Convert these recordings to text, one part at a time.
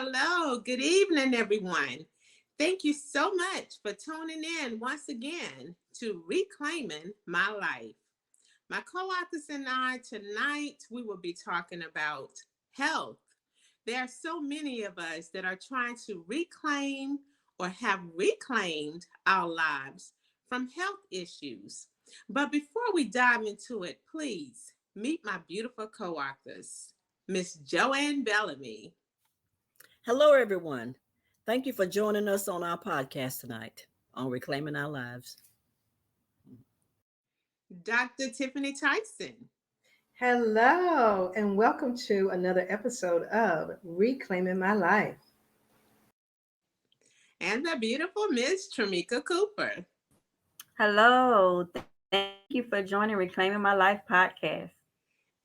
hello. Good evening, everyone. Thank you so much for tuning in once again to Reclaiming My Life. My co-authors and I tonight, we will be talking about health. There are so many of us that are trying to reclaim or have reclaimed our lives from health issues. But before we dive into it, please meet my beautiful co-authors, Miss Joanne Bellamy. Hello, everyone. Thank you for joining us on our podcast tonight on Reclaiming Our Lives. Dr. Tiffany Tyson, Hello, and welcome to another episode of Reclaiming My Life. and the beautiful Miss Tramika Cooper. Hello. Thank you for joining Reclaiming My Life podcast.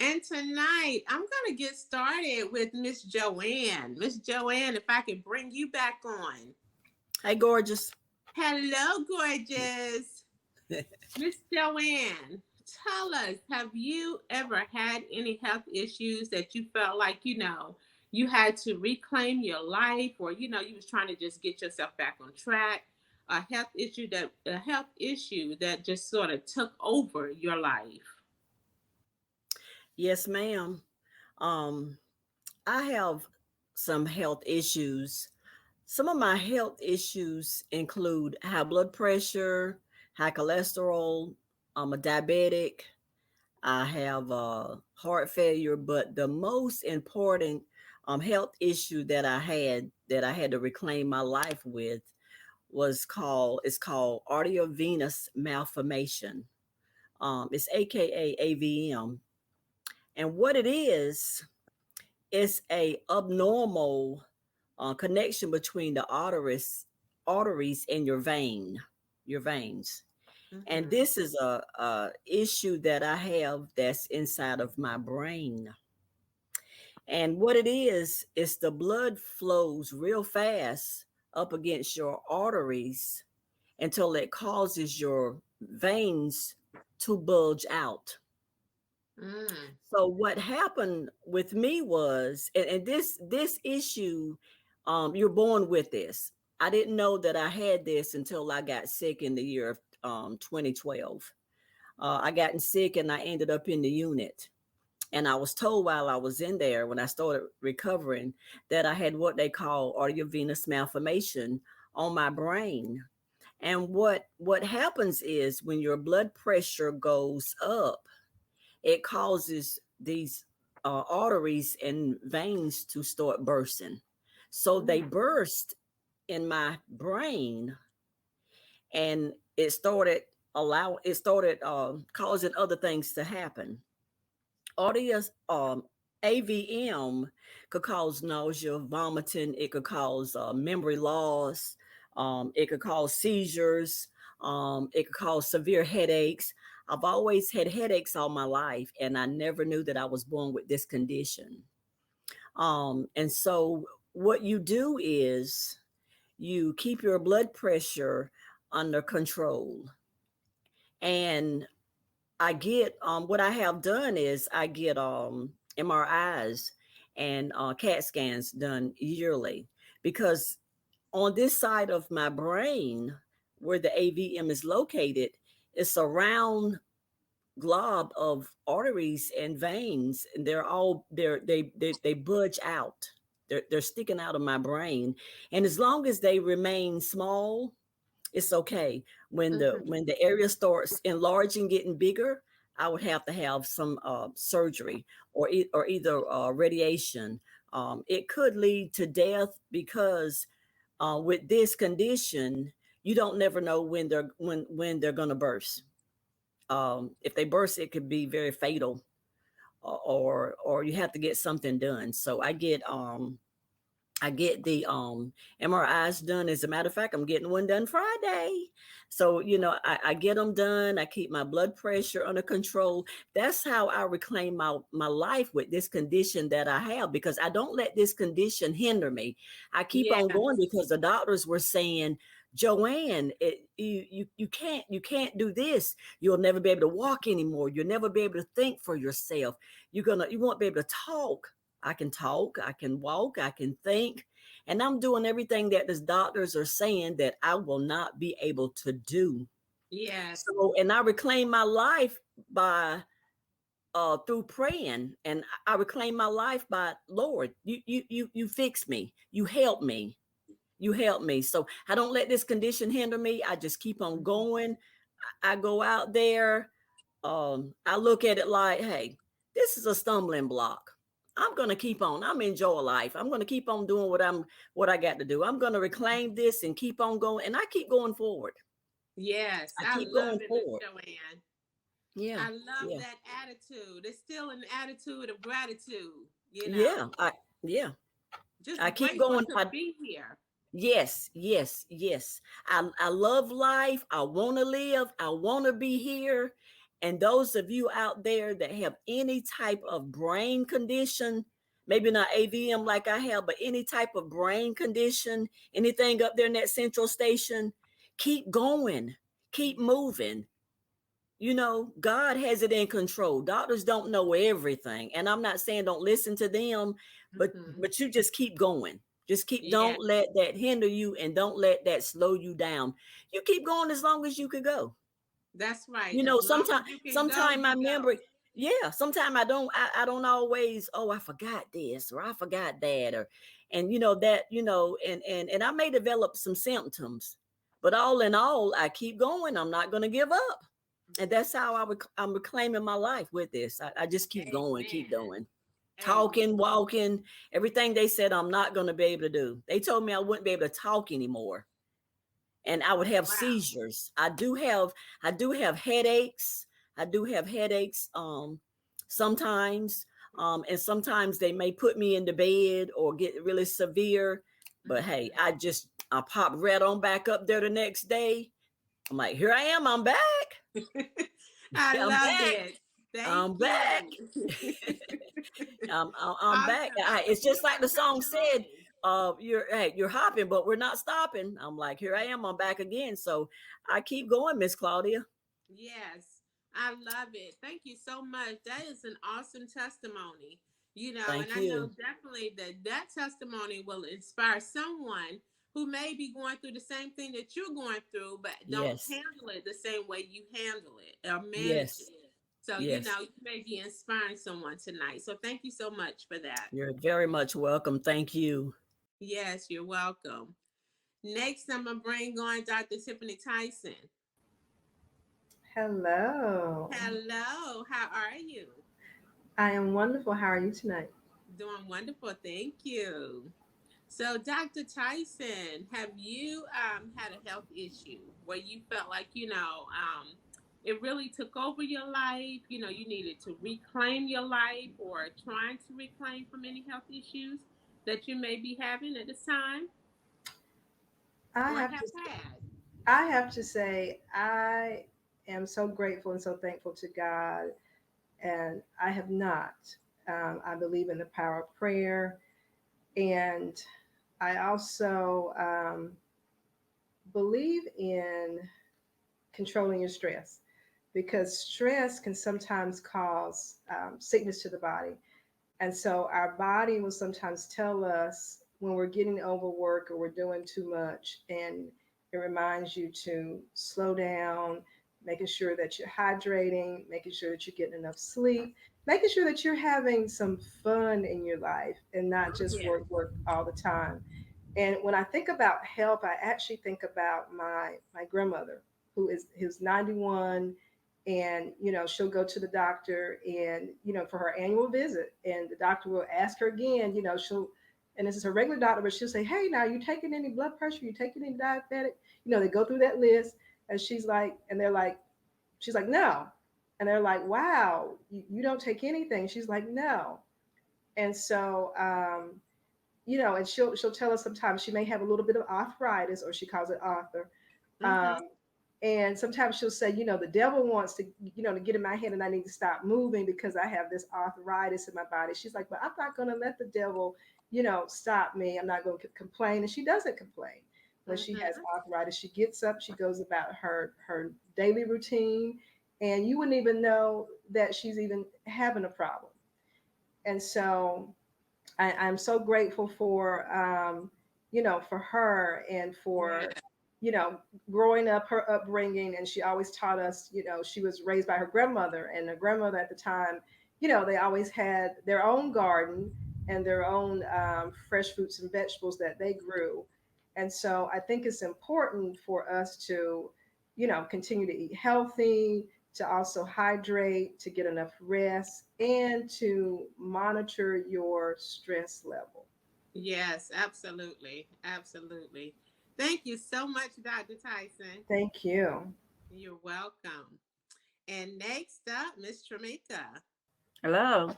And tonight, I'm going to get started with Miss Joanne. Miss Joanne, if I could bring you back on. Hey, gorgeous. Hello, gorgeous. Miss Joanne, tell us, have you ever had any health issues that you felt like, you had to reclaim your life, or, you was trying to just get yourself back on track? A health issue that just sort of took over your life. Yes, ma'am. Um, I have some health issues. Some of my health issues include high blood pressure, high cholesterol. I'm a diabetic. I have heart failure, but the most important health issue that I had to reclaim my life with it's called arteriovenous malformation. It's AKA AVM, and what it is, it's a abnormal connection between the arteries and your veins. And Mm-hmm. this is a issue that I have that's inside of my brain. And what it is the blood flows real fast up against your arteries until it causes your veins to bulge out. Mm. So what happened with me was, and this issue, you're born with this. I didn't know that I had this until I got sick in the year of 2012. I gotten sick and I ended up in the unit. And I was told while I was in there, when I started recovering, that I had what they call arteriovenous malformation on my brain. And what happens is when your blood pressure goes up, it causes these arteries and veins to start bursting. So they Mm. burst in my brain, and it started causing other things to happen. Audius AVM could cause nausea, vomiting. It could cause memory loss. It could cause seizures. It could cause severe headaches. I've always had headaches all my life, and I never knew that I was born with this condition. And so, what you do is you keep your blood pressure under control. And what I have done is I get MRIs and CAT scans done yearly, because on this side of my brain where the AVM is located, it's a round glob of arteries and veins, and they budge out. They're sticking out of my brain, and as long as they remain small, it's okay. Mhm. When the area starts enlarging, getting bigger, I would have to have some surgery or either radiation. It could lead to death because with this condition, you don't never know when they're gonna burst. If they burst, it could be very fatal, or you have to get something done. So I get the MRIs done. As a matter of fact, I'm getting one done Friday. So, I get them done. I keep my blood pressure under control. That's how I reclaim my life with this condition that I have, because I don't let this condition hinder me. I keep on Yes. going because the doctors were saying, Joanne, you can't do this. You'll never be able to walk anymore. You'll never be able to think for yourself. You won't be able to talk. I can talk, I can walk, I can think. And I'm doing everything that the doctors are saying that I will not be able to do. Yes. So, and I reclaim my life by through praying, and I reclaim my life by, Lord, you fix me, you help me, you help me. So I don't let this condition hinder me. I just keep on going. I go out there. I look at it like, hey, this is a stumbling block. I'm gonna keep on. I'm enjoy life. I'm gonna keep on doing what I got to do. I'm gonna reclaim this and keep on going. And I keep going forward. Yes, I I keep love going it, Miss forward. Joanne. Yeah, I love yeah, that attitude. It's still an attitude of gratitude, you yeah. know, Yeah. just I keep grateful going. to be here. Yes, yes, yes. I love life. I want to live. I want to be here. And those of you out there that have any type of brain condition, maybe not AVM like I have, but any type of brain condition, anything up there in that central station, keep going, keep moving. You know, God has it in control. Doctors don't know everything. And I'm not saying don't listen to them, but Mhm. but you just keep going. Just keep, Yeah, don't let that hinder you and don't let that slow you down. You keep going as long as you could go. that's right. You As know, long as sometimes you can go, sometime my you go. memory, yeah, sometimes I don't always, oh, I forgot this or I forgot that, or and you know that, and I may develop some symptoms, but all in all, I keep going. I'm not gonna give up. And that's how I'm reclaiming my life with this. I just keep going, keep Amen. going. Amen. Talking, walking, everything they said I'm not going to be able to do. They told me I wouldn't be able to talk anymore and I would have Wow. seizures. I do have headaches. I do have headaches sometimes. And sometimes they may put me in the bed or get really severe. But hey, I pop right on back up there the next day. I'm like, here I am, I'm back. I I'm love back. it. Thank I'm back. you. I'm back. Awesome. I It's can just feel like our the song said, testimony. you're hopping, but we're not stopping. I'm like, here I am, I'm back again. So I keep going, Miss Claudia. Yes, I love it. Thank you so much. That is an awesome testimony. And Thank I know you. definitely that testimony will inspire someone who may be going through the same thing that you're going through, but don't Yes. handle it the same way you handle it or manage Yes. it. So, Yes. you may be inspiring someone tonight. So, thank you so much for that. You're very much welcome. Thank you. Yes, you're welcome. Next, I'm going to bring on Dr. Tiffany Tyson. Hello. Hello, how are you? I am wonderful. How are you tonight? Doing wonderful, thank you. So, Dr. Tyson, have you had a health issue where you felt like, it really took over your life? You needed to reclaim your life or trying to reclaim from any health issues that you may be having at this time I or have have to had? I have to say I am so grateful and so thankful to God, and I have not. I believe in the power of prayer, and I also believe in controlling your stress because stress can sometimes cause sickness to the body. And so our body will sometimes tell us when we're getting overworked or we're doing too much, and it reminds you to slow down, making sure that you're hydrating, making sure that you're getting enough sleep, making sure that you're having some fun in your life and not Oh, just yeah. work all the time. And when I think about health, I actually think about my grandmother who's 91, and she'll go to the doctor, and for her annual visit, and the doctor will ask her again, she'll and this is her regular doctor, but she'll say, hey, now you taking any blood pressure, you taking any diabetic, they go through that list, and they're like, she's like, no. And they're like, wow, you don't take anything. She's like, no. And so and she'll tell us sometimes she may have a little bit of arthritis, or she calls it arthur. Mm-hmm. Um, and sometimes she'll say, the devil wants to, to get in my head, and I need to stop moving because I have this arthritis in my body. She's like, but I'm not going to let the devil, stop me. I'm not going to complain. And she doesn't complain when she has Mm-hmm. arthritis. She gets up, she goes about her daily routine, and you wouldn't even know that she's even having a problem. And so I'm so grateful for for her and Yeah. for, you know, growing up, her upbringing. And she always taught us, she was raised by her grandmother, and her grandmother at the time, they always had their own garden and their own fresh fruits and vegetables that they grew. And so I think it's important for us to, continue to eat healthy, to also hydrate, to get enough rest, and to monitor your stress level. Yes, absolutely. Absolutely. Thank you so much, Dr. Tyson. Thank you. You're welcome. And next up, Miss Tramika. Hello.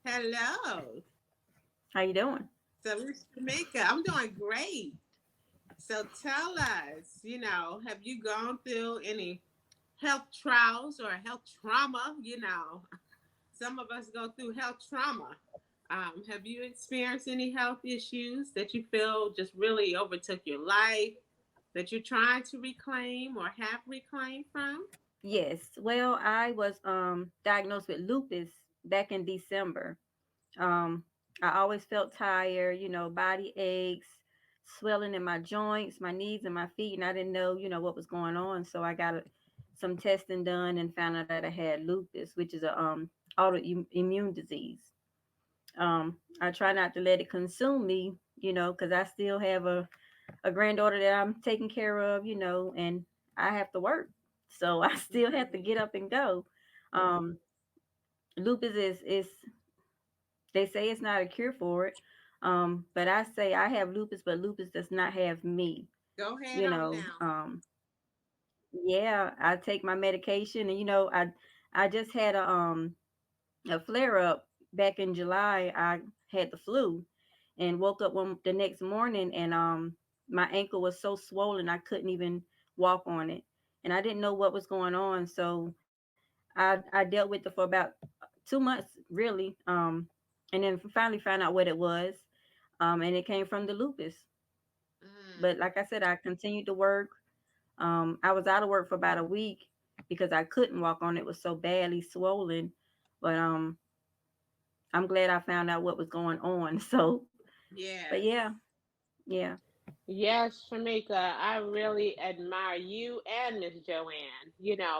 Hello. How you doing? So, Miss Tramika, I'm doing great. So, tell us, have you gone through any health trials or health trauma? Some of us go through health trauma. Have you experienced any health issues that you feel just really overtook your life that you're trying to reclaim or have reclaimed from? Yes. Well, I was diagnosed with lupus back in December. Um, I always felt tired, body aches, swelling in my joints, my knees and my feet, and I didn't know, what was going on. So I got some testing done and found out that I had lupus, which is a autoimmune disease. I try not to let it consume me, because I still have a granddaughter that I'm taking care of, and I have to work. So I still have to Mhm. get up and go. Um, lupus is they say it's not a cure for it. But I say I have lupus, but lupus does not have me. Go ahead You on know, now. um, yeah, I take my medication, and I just had a flare up back in July. I had the flu, and woke up the next morning, and my ankle was so swollen I couldn't even walk on it, and I didn't know what was going on. So I dealt with it for about 2 months, really, and then finally found out what it was, and it came from the lupus. But Mm, like I said, I continued to work. I was out of work for about a week because I couldn't walk on it. It was so badly swollen. But I'm glad I found out what was going on. So, but yes. yeah, yeah, Yes, Shamika, I really admire you and Miss Joanne,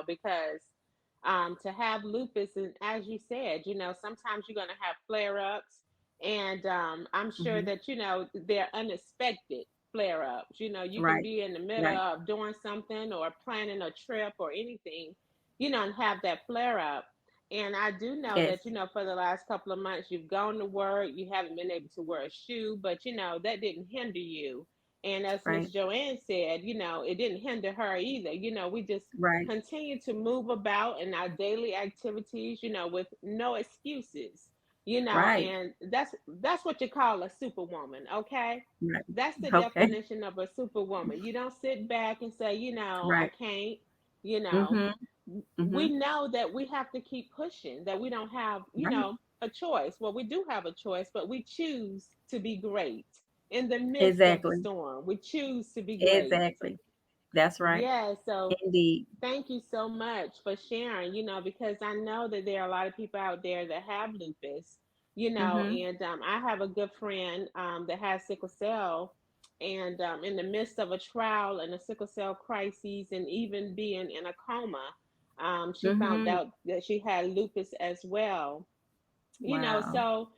because to have lupus, and as you said, sometimes you're going to have flare ups. And I'm sure hmm, that, they're unexpected flare ups. You can right, be in the middle right, of doing something or planning a trip or anything, and have that flare up. And I do know yes, that, for the last couple of months, you've gone to work, you haven't been able to wear a shoe, but, that didn't hinder you. And as Miss right, Joanne said, it didn't hinder her either. We just right, continue to move about in our daily activities, with no excuses, right, and that's what you call a superwoman, okay? right. That's the Okay, definition of a superwoman. You don't sit back and say, I right. can't, you know. Mm-hmm. Mm-hmm. We know that we have to keep pushing, that we don't have, Right. a choice. Well, we do have a choice, but we choose to be great in the midst of the Exactly. storm. We choose to be great. Exactly. That's right. Yeah, so Indeed. thank you so much for sharing, because I know that there are a lot of people out there that have lupus, Mm-hmm. and I have a good friend that has sickle cell. And in the midst of a trial and a sickle cell crisis, and even being in a coma, she found Mm-hmm. out that she had lupus as well. Wow. So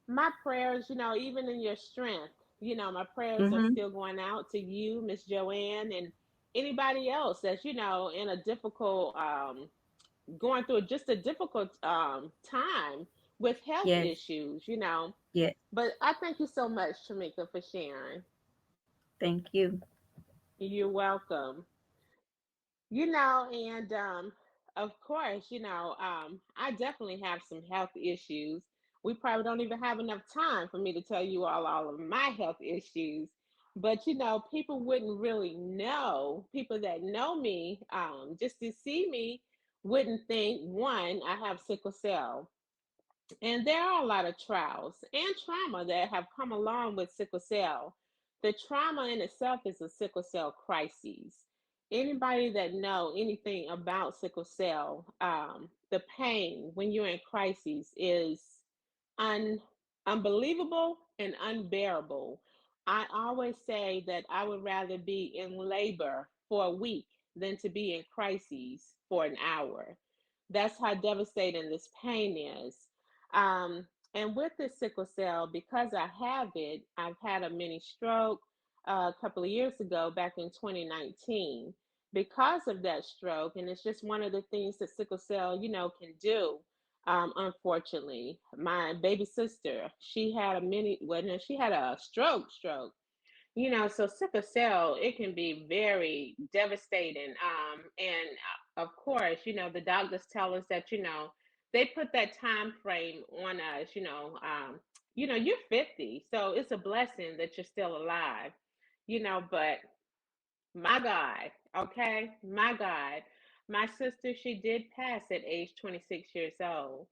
my prayers, even in your strength, my prayers are Mm-hmm. still going out to you, Miss Joanne, and anybody else that's, in a difficult, going through just a difficult time with health Yes. issues. Yes. But I thank you so much, Shamika, for sharing. Thank you. You're welcome. And of course, I definitely have some health issues. We probably don't even have enough time for me to tell you all of my health issues. But people wouldn't really know. People that know me, just to see me, wouldn't think, one, I have sickle cell. And there are a lot of trials and trauma that have come along with sickle cell. The trauma in itself is a sickle cell crisis. Anybody that know anything about sickle cell, the pain when you're in crisis is un- unbelievable and unbearable. I always say that I would rather be in labor for a week than to be in crises for an hour. That's how devastating this pain is. Um, and with the sickle cell, because I have it, I've had a mini stroke a couple of years ago, back in 2019, because of that stroke. And it's just one of the things that sickle cell, can do. Unfortunately, my baby sister, she had a mini, well, no, she had a stroke. So sickle cell, it can be very devastating. And of course, the doctors tell us that, they put that time frame on us, you're 50, so it's a blessing that you're still alive, but my God, okay, my God. My sister, she did pass at age 26 years old.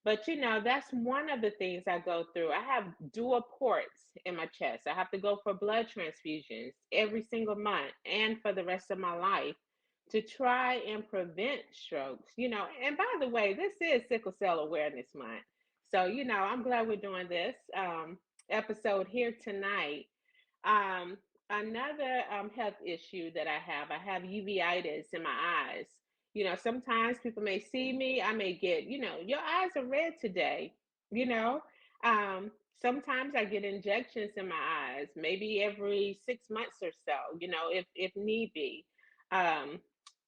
But that's one of the things I go through. I have dual ports in my chest. I have to go for blood transfusions every single month and for the rest of my life to try and prevent strokes. And by the way, this is Sickle Cell Awareness Month. So, I'm glad we're doing this episode here tonight. um, Another health issue that I have uveitis in my eyes. Sometimes people may see me, I may get, your eyes are red today. You know, Sometimes I get injections in my eyes, maybe every 6 months or so. If need be. Um,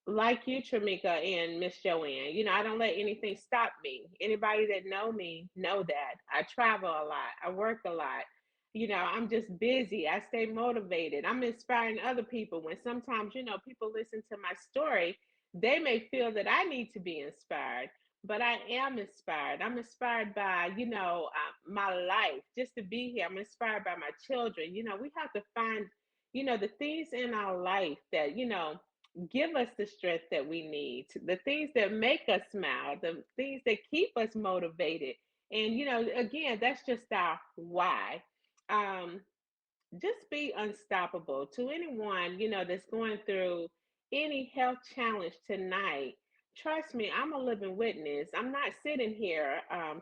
like you, Tramika and Miss Joanne, I don't let anything stop me. Anybody that know me know that I travel a lot, I work a lot. I'm just busy. I stay motivated. I'm inspiring other people. When sometimes, people listen to my story, they may feel that I need to be inspired, but I am inspired. I'm inspired by, my life, just to be here. I'm inspired by my children. We have to find, the things in our life that, give us the strength that we need, the things that make us smile, the things that keep us motivated. And, again, that's just our why. um, just be unstoppable. To anyone, that's going through any health challenge tonight, trust me, I'm a living witness. I'm not sitting here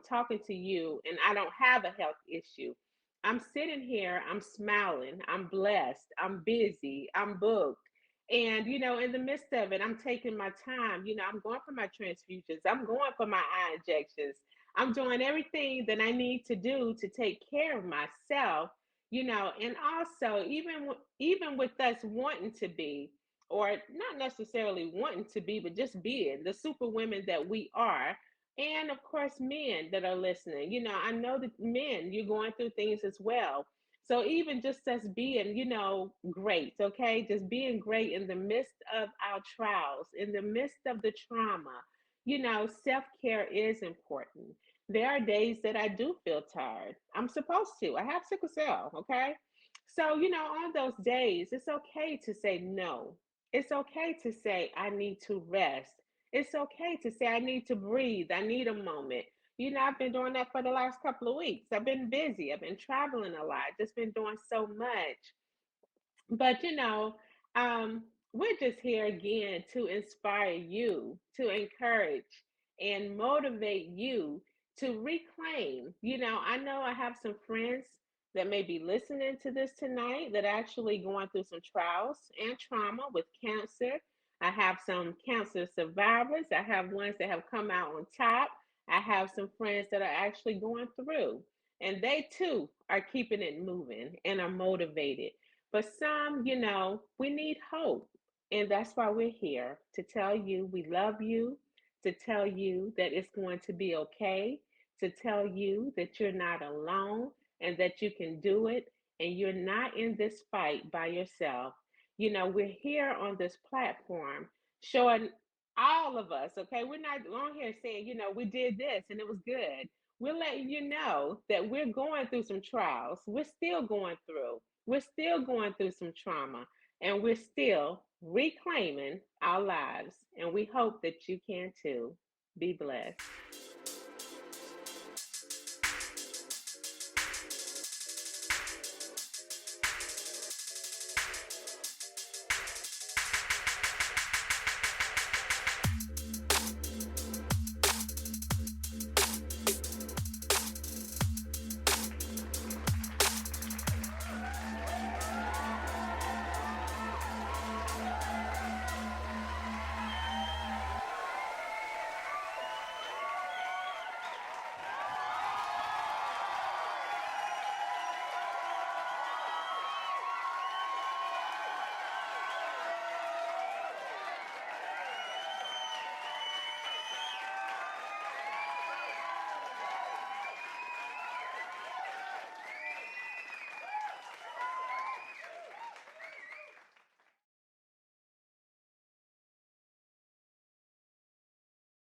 talking to you and I don't have a health issue. I'm sitting here, I'm smiling, I'm blessed, I'm busy, I'm booked. And, in the midst of it, I'm taking my time. I'm going for my transfusions, I'm going for my eye injections. I'm doing everything that I need to do to take care of myself. And also, even with us wanting to be, or not necessarily wanting to be, but just being the super women that we are. And of course, men that are listening, I know that men, you're going through things as well. So even just us being, great, okay, just being great in the midst of our trials, in the midst of the trauma. Self-care is important. There are days that I do feel tired. I'm supposed to. I have sickle cell, okay? So, on those days, it's okay to say no. It's okay to say I need to rest. It's okay to say I need to breathe. I need a moment. I've been doing that for the last couple of weeks. I've been busy. I've been traveling a lot. Just been doing so much. But um, we're just here again to inspire you, to encourage and motivate you to reclaim. I know I have some friends that may be listening to this tonight that are actually going through some trials and trauma with cancer. I have some cancer survivors. I have ones that have come out on top. I have some friends that are actually going through, and they too are keeping it moving and are motivated. But some, we need hope. And that's why we're here to tell you we love you, to tell you that it's going to be okay, to tell you that you're not alone and that you can do it and you're not in this fight by yourself. We're here on this platform showing all of us, okay? We're not on here saying, we did this and it was good. We're letting you know that we're going through some trials. We're still going through. We're still going through some trauma and we're still reclaiming our lives. And we hope that you can too. Be blessed.